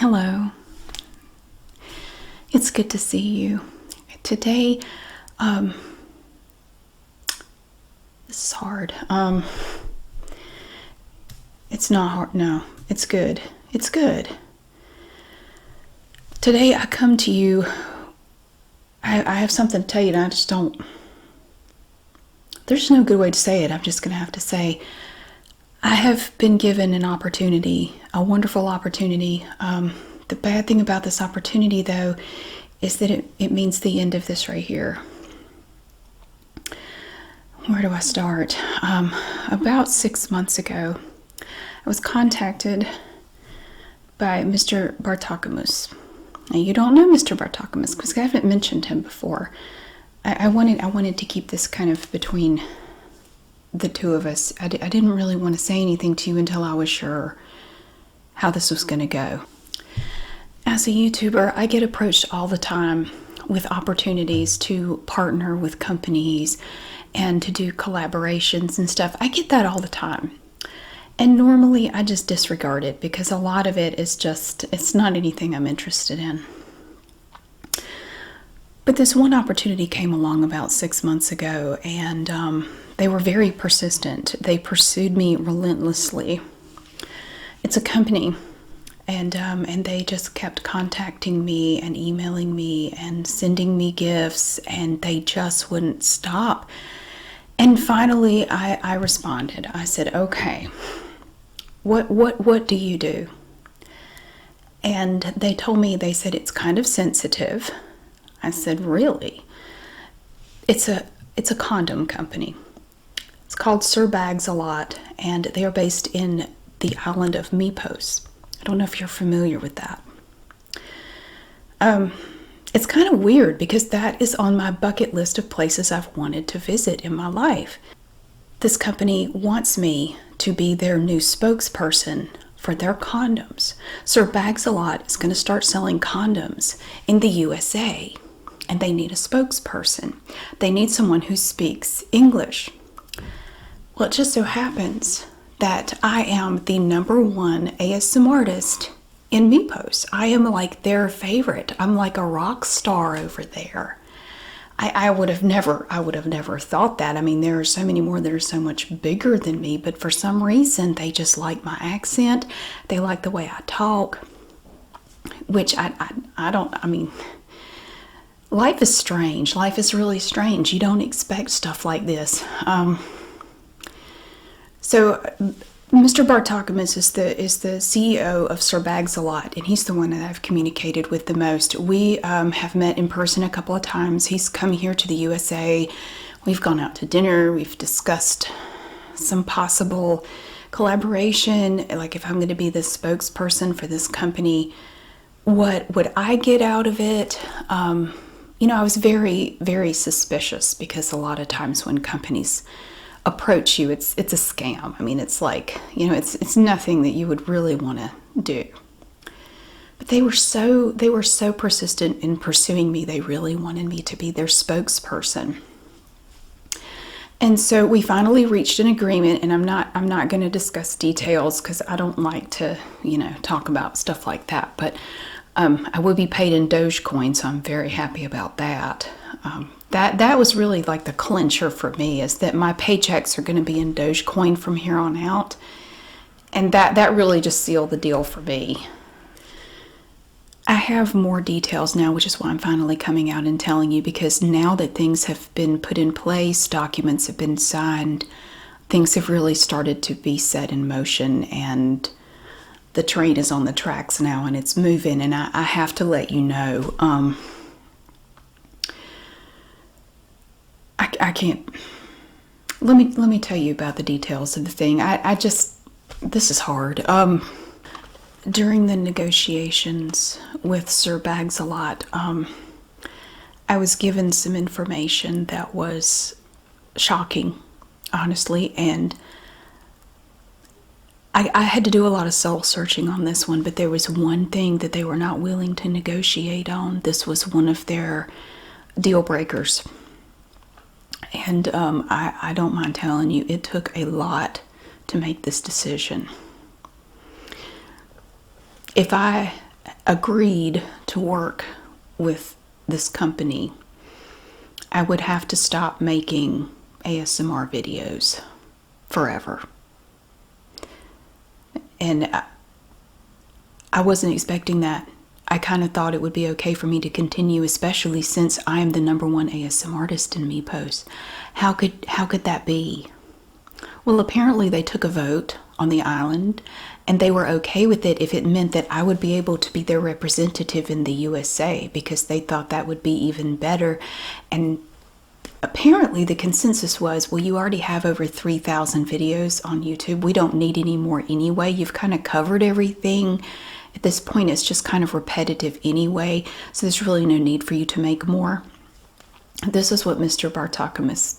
Hello. It's good to see you. Today, this is hard. It's not hard. No, it's good. It's good. Today, I come to you. I have something to tell you, and I just don't. There's no good way to say it. I'm just going to have to say, I have been given an opportunity, a wonderful opportunity. The bad thing about this opportunity, though, is that it means the end of this right here. Where do I start? About 6 months ago, I was contacted by Mr. Bartakamus. Now, you don't know Mr. Bartakamus because I haven't mentioned him before. I wanted to keep this kind of between the two of us. I didn't really want to say anything to you until I was sure how this was going to go. As a YouTuber, I get approached all the time with opportunities to partner with companies and to do collaborations and stuff. I get that all the time. And normally I just disregard it because a lot of it is just, it's not anything I'm interested in. But this one opportunity came along about 6 months ago, and they were very persistent. They pursued me relentlessly. It's a company, and they just kept contacting me and emailing me and sending me gifts, and they just wouldn't stop. And finally, I responded. I said, "Okay, what do you do?" And they told me, they said, "It's kind of sensitive." I said, "Really?" It's a condom company. It's called Sir Bags a Lot, and they are based in the island of Mepos. I don't know if you're familiar with that. It's kind of weird because that is on my bucket list of places I've wanted to visit in my life. This company wants me to be their new spokesperson for their condoms. Sir Bags a Lot is going to start selling condoms in the USA, and they need a spokesperson. They need someone who speaks English. Well, it just so happens that I am the #1 ASM artist in Mepos. I am like their favorite. I'm like a rock star over there. I would have never thought that. I mean, there are so many more that are so much bigger than me, but for some reason, they just like my accent. They like the way I talk, which I don't, I mean, life is strange. Life is really strange. You don't expect stuff like this. So Mr. Bartakamus is the CEO of Sir Bags a Lot, and he's the one that I've communicated with the most. We have met in person a couple of times. He's come here to the USA. We've gone out to dinner. We've discussed some possible collaboration, like if I'm going to be the spokesperson for this company, what would I get out of it? I was very, very suspicious because a lot of times when companies approach you, it's a scam. I mean, it's like, it's nothing that you would really want to do. But they were so persistent in pursuing me. They really wanted me to be their spokesperson. And so we finally reached an agreement, and I'm not going to discuss details because I don't like to, talk about stuff like that. But I will be paid in Dogecoin, so I'm very happy about that. That was really like the clincher for me, is that my paychecks are going to be in Dogecoin from here on out. And that really just sealed the deal for me. I have more details now, which is why I'm finally coming out and telling you, because now that things have been put in place, documents have been signed, things have really started to be set in motion, and the train is on the tracks now and it's moving, and I have to let you know. I can't. Let me tell you about the details of the thing. This is hard. During the negotiations with Sir Bags a Lot, I was given some information that was shocking, honestly, and I had to do a lot of soul searching on this one, but there was one thing that they were not willing to negotiate on. This was one of their deal breakers. And I don't mind telling you, it took a lot to make this decision. If I agreed to work with this company, I would have to stop making ASMR videos forever. And I wasn't expecting that. I kind of thought it would be okay for me to continue, especially since I am the #1 ASMR artist in Mepos. How could that be? Well, apparently they took a vote on the island, and they were okay with it if it meant that I would be able to be their representative in the USA, because they thought that would be even better. And apparently the consensus was, well, you already have over 3,000 videos on YouTube. We don't need any more anyway. You've kind of covered everything. At this point, it's just kind of repetitive anyway, so there's really no need for you to make more. This is what Mr. Bartakamis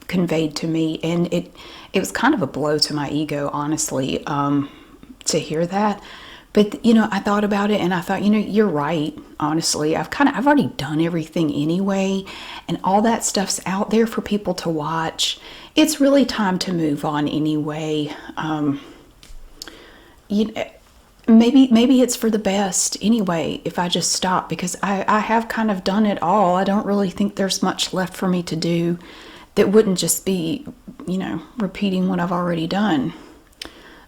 conveyed to me, and it was kind of a blow to my ego, honestly, to hear that. But I thought about it, and I thought, you're right. Honestly, I've already done everything anyway, and all that stuff's out there for people to watch. It's really time to move on anyway. Maybe it's for the best anyway if I just stop, because I have kind of done it all. I don't really think there's much left for me to do that wouldn't just be, repeating what I've already done.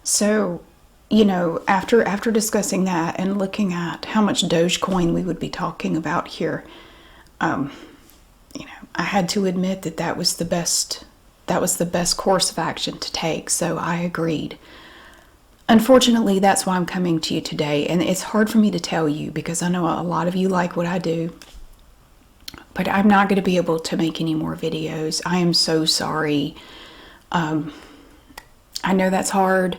So, after discussing that and looking at how much Dogecoin we would be talking about here, I had to admit that was the best course of action to take. So I agreed. Unfortunately, that's why I'm coming to you today, and it's hard for me to tell you because I know a lot of you like what I do, but I'm not going to be able to make any more videos. I am so sorry. I know that's hard,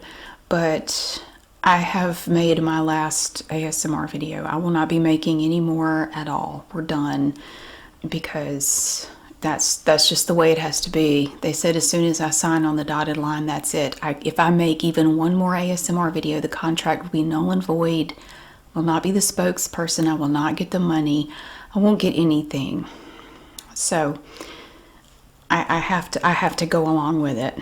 but I have made my last ASMR video. I will not be making any more at all. We're done, because that's just the way it has to be. They said as soon as I sign on the dotted line, that's it. If I make even one more ASMR video, the contract will be null and void. I will not be the spokesperson. I will not get the money. I won't get anything. So I have to go along with it.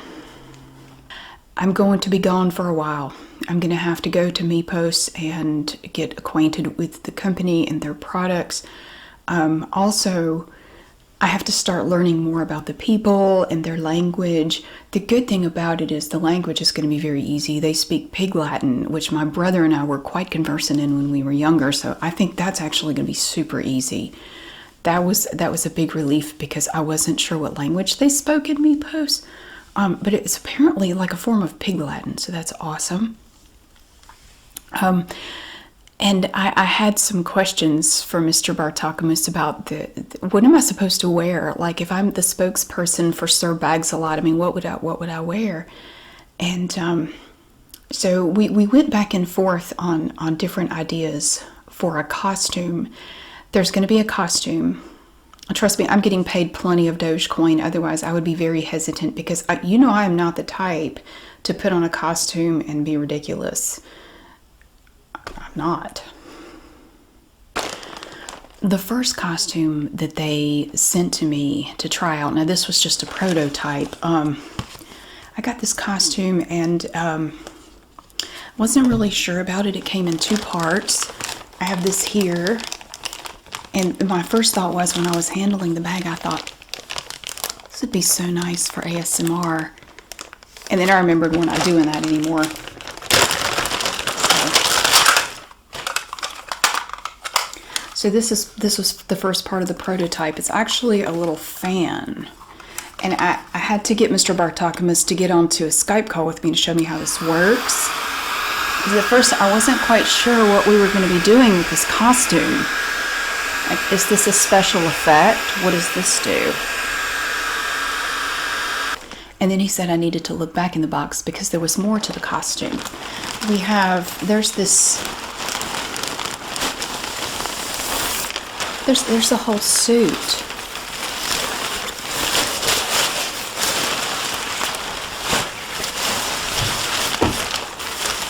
I'm going to be gone for a while. I'm going to have to go to Mepos and get acquainted with the company and their products. Also, I have to start learning more about the people and their language. The good thing about it is the language is going to be very easy. They speak Pig Latin, which my brother and I were quite conversant in when we were younger, so I think that's actually going to be super easy. That was a big relief because I wasn't sure what language they spoke in Mepos, but it's apparently like a form of Pig Latin, so that's awesome. And I had some questions for Mr. Bartakamis about what am I supposed to wear? Like, if I'm the spokesperson for Sir Bags-a-Lot, I mean, what would I wear? And so we went back and forth on different ideas for a costume. There's going to be a costume. Trust me, I'm getting paid plenty of Dogecoin. Otherwise, I would be very hesitant because I am not the type to put on a costume and be ridiculous. I'm not. The first costume that they sent to me to try out, now this was just a prototype. I got this costume and wasn't really sure about it. It came in 2 parts. I have this here, and my first thought was, when I was handling the bag, I thought this would be so nice for ASMR, and then I remembered we're not doing that anymore. So this was the first part of the prototype. It's actually a little fan. And I had to get Mr. Bartakamis to get onto a Skype call with me to show me how this works. Because at first I wasn't quite sure what we were going to be doing with this costume. Like, is this a special effect? What does this do? And then he said I needed to look back in the box because there was more to the costume. There's a whole suit.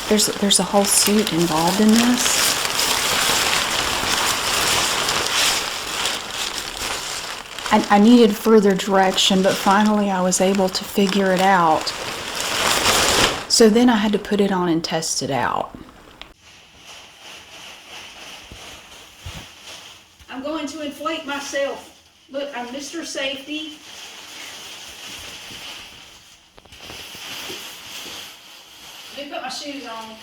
There's a whole suit involved in this. I needed further direction, but finally I was able to figure it out. So then I had to put it on and test it out. I'm going to inflate myself. Look, I'm Mr. Safety. Let me put my shoes on.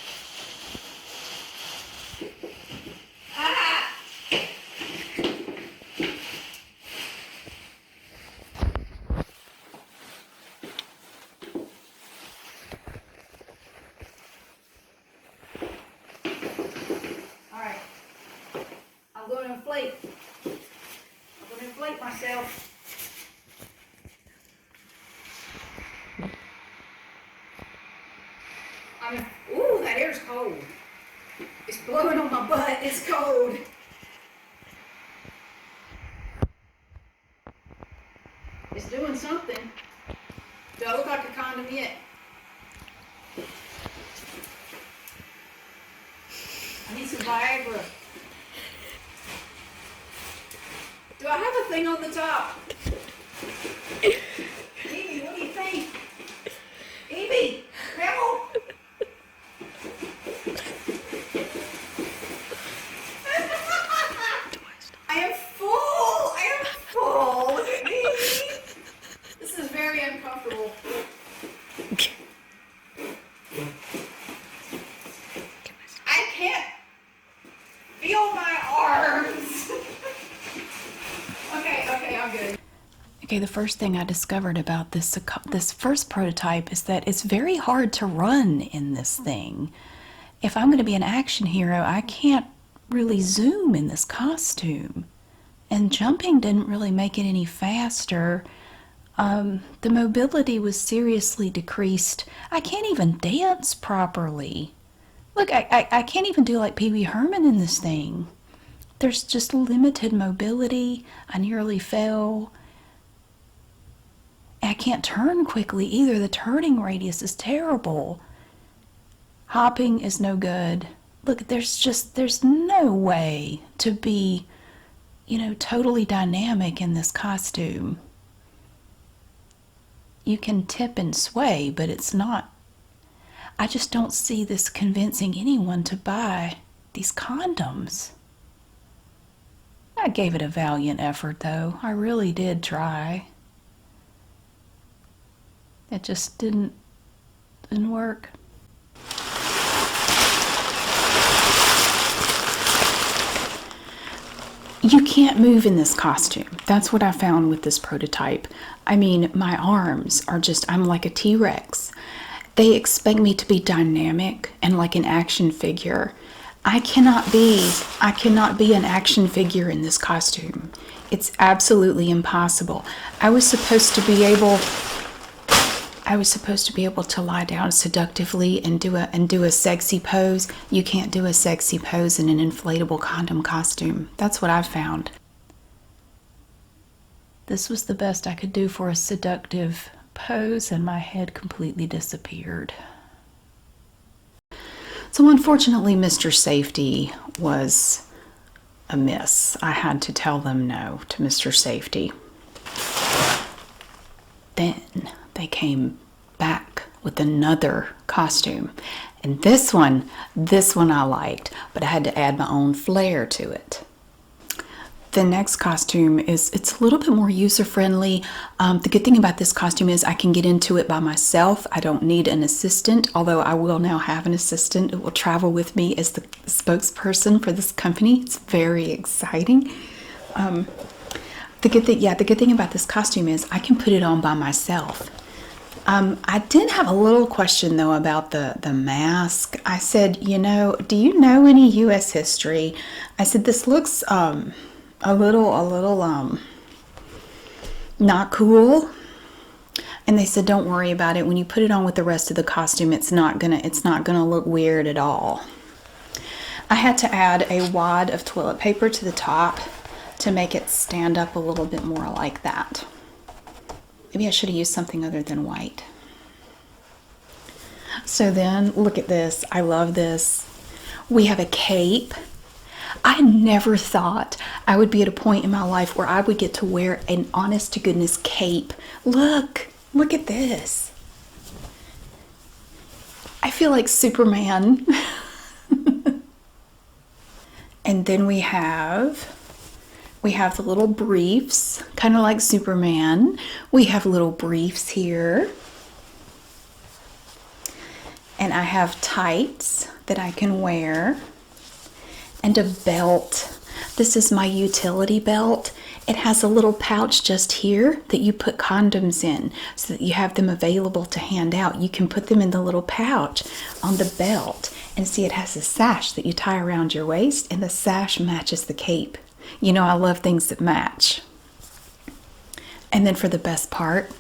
Ah! Alright. I'm going to inflate. I'm going to inflate myself. Ooh, that air's cold. It's blowing on my butt. It's cold. It's doing something. Do I look like a condom yet? I need some Viagra. Do I have a thing on the top? Evie, what do you think? Evie, help! I am full! I am full! Look at me! This is very uncomfortable. I can't feel my arms! Okay, I'm good. Okay, the first thing I discovered about this first prototype is that it's very hard to run in this thing. If I'm going to be an action hero, I can't really zoom in this costume. And jumping didn't really make it any faster. The mobility was seriously decreased. I can't even dance properly. Look, I can't even do like Pee Wee Herman in this thing. There's just limited mobility. I nearly fell. I can't turn quickly either. The turning radius is terrible. Hopping is no good. Look, there's no way to be, totally dynamic in this costume. You can tip and sway, but it's not. I just don't see this convincing anyone to buy these condoms. I gave it a valiant effort, though. I really did try. It just didn't work. You can't move in this costume. That's what I found with this prototype. I mean, my arms are I'm like a T-Rex. They expect me to be dynamic and like an action figure. I cannot be an action figure in this costume. It's absolutely impossible. I was supposed to be able to lie down seductively and do a sexy pose. You can't do a sexy pose in an inflatable condom costume. That's what I've found. This was the best I could do for a seductive pose, and my head completely disappeared. So unfortunately, Mr. Safety was a miss. I had to tell them no to Mr. Safety. Then they came back with another costume. And this one I liked, but I had to add my own flair to it. The next costume it's a little bit more user-friendly. The good thing about this costume is I can get into it by myself. I don't need an assistant, although I will now have an assistant who will travel with me as the spokesperson for this company. It's very exciting. The good thing about this costume is I can put it on by myself. I did have a little question though about the mask. I said, do you know any U.S. history? I said, this looks a little not cool. And they said, don't worry about it. When you put it on with the rest of the costume, it's not gonna look weird at all. I had to add a wad of toilet paper to the top to make it stand up a little bit more like that. Maybe I should have used something other than white. So then, look at this. I love this. We have a cape. I never thought I would be at a point in my life where I would get to wear an honest-to-goodness cape. Look at this. I feel like Superman. And then we have We have the little briefs, kind of like Superman. We have little briefs here. And I have tights that I can wear. And a belt. This is my utility belt. It has a little pouch just here that you put condoms in so that you have them available to hand out. You can put them in the little pouch on the belt. And see, it has a sash that you tie around your waist, and the sash matches the cape. You know, I love things that match. And then for the best part,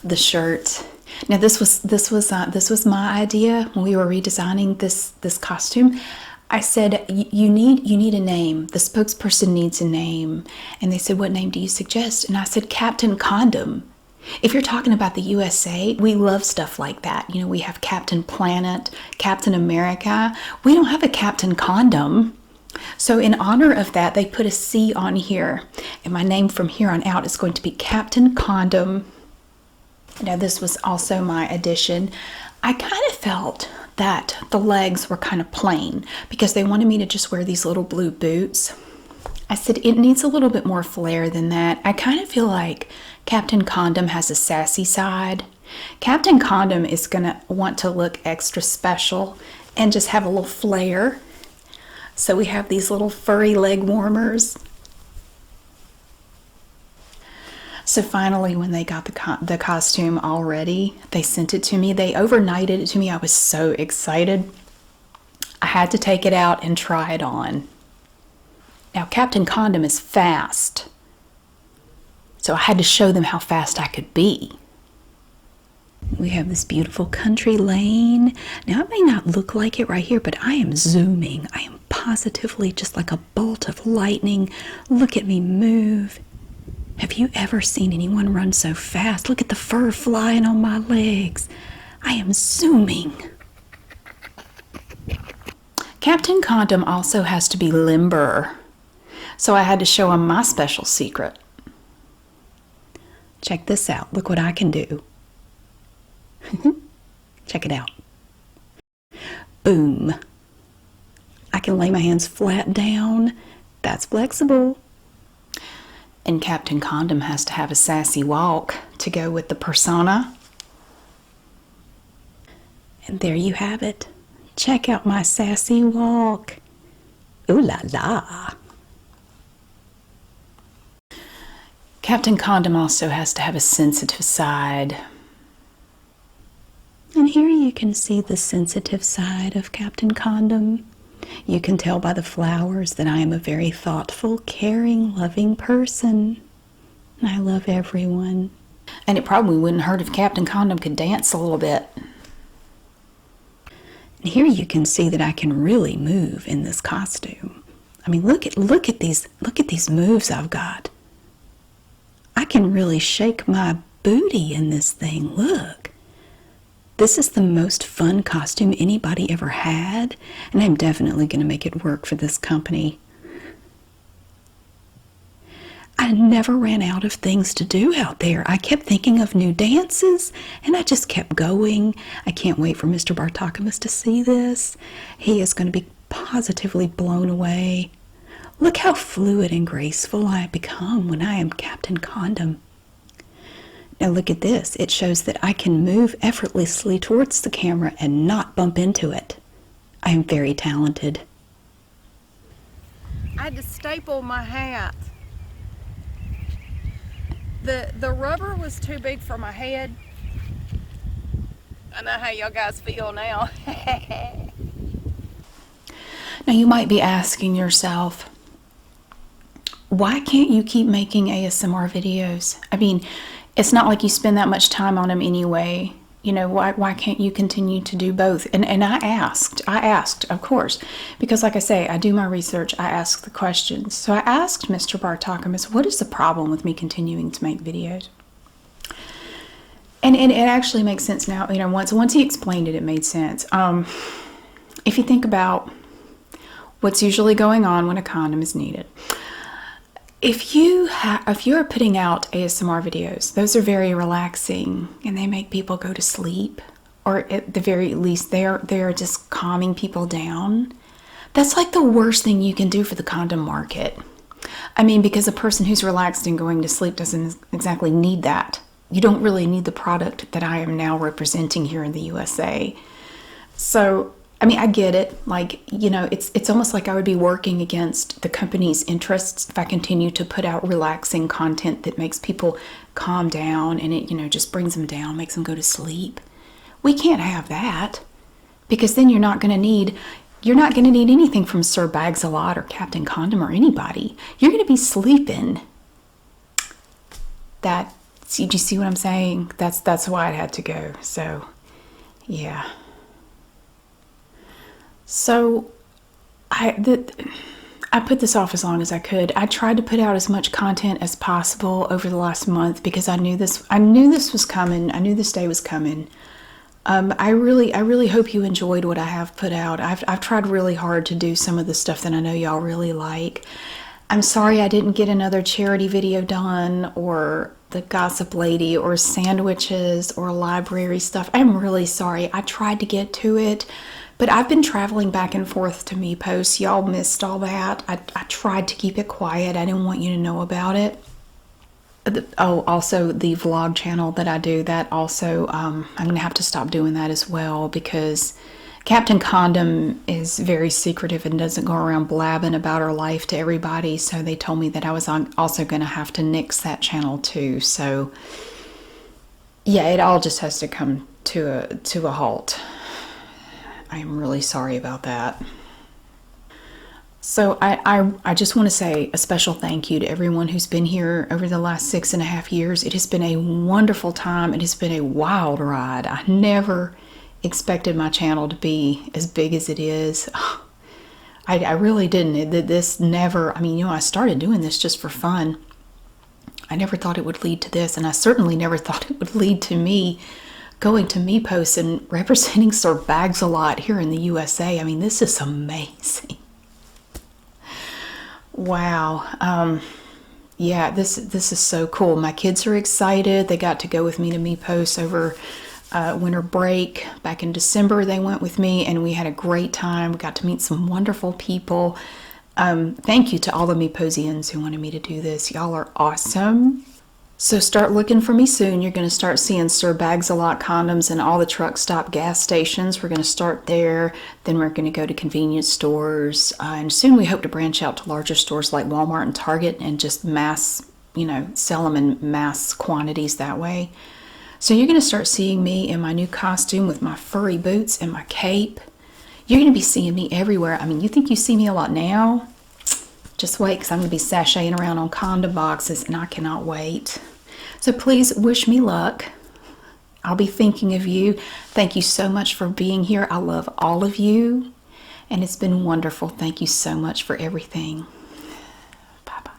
the shirt. Now this was my idea when we were redesigning this costume. I said, you need a name. The spokesperson needs a name. And they said, what name do you suggest? And I said, Captain Condom. If you're talking about the USA, we love stuff like that. You know, we have Captain Planet, Captain America. We don't have a Captain Condom. So in honor of that, they put a C on here. And my name from here on out is going to be Captain Condom. Now this was also my addition. I kind of felt that the legs were kind of plain because they wanted me to just wear these little blue boots. I said it needs a little bit more flair than that. I kind of feel like Captain Condom has a sassy side. Captain Condom is going to want to look extra special and just have a little flair. So we have these little furry leg warmers. So finally, when they got the costume all ready, they sent it to me. They overnighted it to me. I was so excited. I had to take it out and try it on. Now, Captain Condom is fast. So I had to show them how fast I could be. We have this beautiful country lane. Now, it may not look like it right here, but I am zooming. I am positively just like a bolt of lightning. Look at me move. Have you ever seen anyone run so fast? Look at the fur flying on my legs. I am zooming. Captain Condom also has to be limber. So I had to show him my special secret. Check this out. Look what I can do. Check it out. Boom. I can lay my hands flat down. That's flexible. And Captain Condom has to have a sassy walk to go with the persona. And there you have it. Check out my sassy walk. Ooh la la. Captain Condom also has to have a sensitive side. And here you can see the sensitive side of Captain Condom. You can tell by the flowers that I am a very thoughtful, caring, loving person. I love everyone. And it probably wouldn't hurt if Captain Condom could dance a little bit. And here you can see that I can really move in this costume. I mean, look at these moves I've got. I can really shake my booty in this thing. Look. This is the most fun costume anybody ever had, and I'm definitely going to make it work for this company. I never ran out of things to do out there. I kept thinking of new dances, and I just kept going. I can't wait for Mr. Bartokomous to see this. He is going to be positively blown away. Look how fluid and graceful I become when I am Captain Condom. Now look at this. It shows that I can move effortlessly towards the camera and not bump into it. I am very talented. I had to staple my hat. The rubber was too big for my head. I know how y'all guys feel now. Now you might be asking yourself, why can't you keep making ASMR videos? I mean, it's not like you spend that much time on them anyway. You know, why can't you continue to do both? And I asked, of course, because like I say, I do my research, I ask the questions. So I asked Mr. Bartokomous, what is the problem with me continuing to make videos? And it actually makes sense now. You know, once he explained it, it made sense. If you think about what's usually going on when a condom is needed. If you're putting out ASMR videos, those are very relaxing and they make people go to sleep, or at the very least they're just calming people down. That's like the worst thing you can do for the condom market. I mean, because a person who's relaxed and going to sleep doesn't exactly need that. You don't really need the product that I am now representing here in the USA. So, I mean, I get it. Like, it's almost like I would be working against the company's interests if I continue to put out relaxing content that makes people calm down and it, just brings them down, makes them go to sleep. We can't have that because then you're not going to need anything from Sir Bags-a-Lot or Captain Condom or anybody. You're going to be sleeping. Do you see what I'm saying? That's why it had to go. So, yeah. So, I put this off as long as I could. I tried to put out as much content as possible over the last month because I knew this was coming. I knew this day was coming. I really hope you enjoyed what I have put out. I've tried really hard to do some of the stuff that I know y'all really like. I'm sorry I didn't get another charity video done, or the gossip lady, or sandwiches, or library stuff. I'm really sorry. I tried to get to it, but I've been traveling back and forth to Mepos. Y'all missed all that. I tried to keep it quiet. I didn't want you to know about it. Oh, also the vlog channel that I do, that also, I'm going to have to stop doing that as well because Captain Condom is very secretive and doesn't go around blabbing about her life to everybody. So they told me that I was also going to have to nix that channel too. So yeah, it all just has to come to a halt. I am really sorry about that. So I just want to say a special thank you to everyone who's been here over the last 6.5 years. It has been a wonderful time. It has been a wild ride. I never expected my channel to be as big as it is. I really didn't. This never, I started doing this just for fun. I never thought it would lead to this, and I certainly never thought it would lead to me going to Mepos and representing Sir Bags-a-Lot here in the USA. This is amazing. Wow. Yeah, this is so cool. My kids are excited. They got to go with me to Mepos over winter break. Back in December, they went with me, and we had a great time. We got to meet some wonderful people. Thank you to all the Meposians who wanted me to do this. Y'all are awesome. So start looking for me soon. You're going to start seeing Sir Bags-a-Lot condoms in all the truck stop gas stations. We're going to start there. Then we're going to go to convenience stores. And soon we hope to branch out to larger stores like Walmart and Target and just mass, sell them in mass quantities that way. So you're going to start seeing me in my new costume with my furry boots and my cape. You're going to be seeing me everywhere. You think you see me a lot now? Just wait, because I'm going to be sashaying around on condom boxes, and I cannot wait. So please wish me luck. I'll be thinking of you. Thank you so much for being here. I love all of you, and it's been wonderful. Thank you so much for everything. Bye-bye.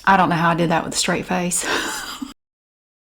I don't know how I did that with a straight face.